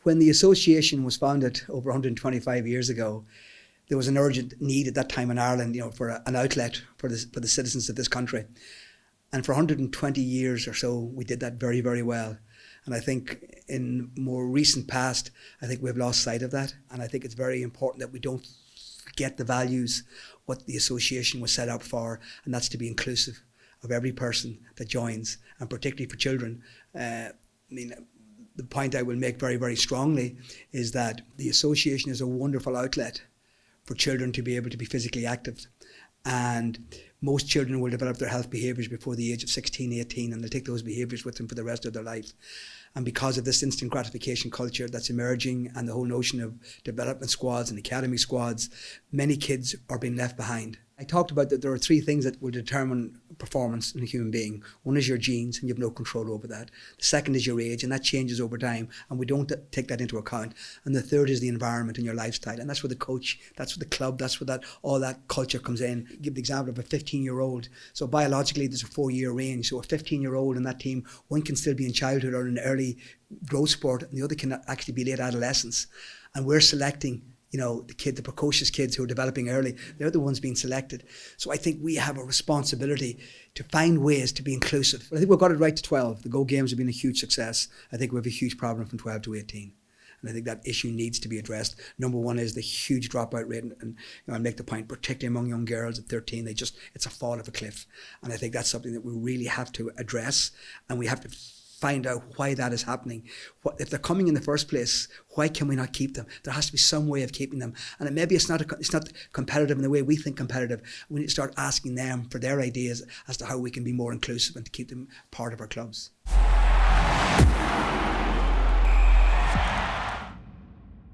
When the association was founded over 125 years ago, there was an urgent need at that time in Ireland, for an outlet for the citizens of this country. And for 120 years or so, we did that very, very well. And I think in more recent past, I think we've lost sight of that. And I think it's very important that we don't forget the values, what the association was set up for, and that's to be inclusive of every person that joins, and particularly for children. The point I will make very, very strongly is that the association is a wonderful outlet for children to be able to be physically active. And most children will develop their health behaviours before the age of 16, 18, and they'll take those behaviours with them for the rest of their life. And because of this instant gratification culture that's emerging and the whole notion of development squads and academy squads, many kids are being left behind. I talked about that there are three things that will determine performance in a human being. One is your genes, and you have no control over that. The second is your age, and that changes over time, and we don't take that into account. And the third is the environment and your lifestyle, and that's where the coach, that's where the club, that's where all that culture comes in. Give the example of a 15-year-old. So biologically, there's a 4-year range. So a 15-year-old in that team, one can still be in childhood or in early growth sport, and the other can actually be late adolescence. And we're selecting the precocious kids who are developing early, they're the ones being selected. So I think we have a responsibility to find ways to be inclusive. I think we've got it right to 12. The Go Games have been a huge success. I think we have a huge problem from 12 to 18. And I think that issue needs to be addressed. Number one is the huge dropout rate. And I make the point, particularly among young girls at 13, it's a fall of a cliff. And I think that's something that we really have to address. And we have to find out why that is happening. If they're coming in the first place, why can we not keep them? There has to be some way of keeping them. And maybe it's not competitive in the way we think competitive. We need to start asking them for their ideas as to how we can be more inclusive and to keep them part of our clubs.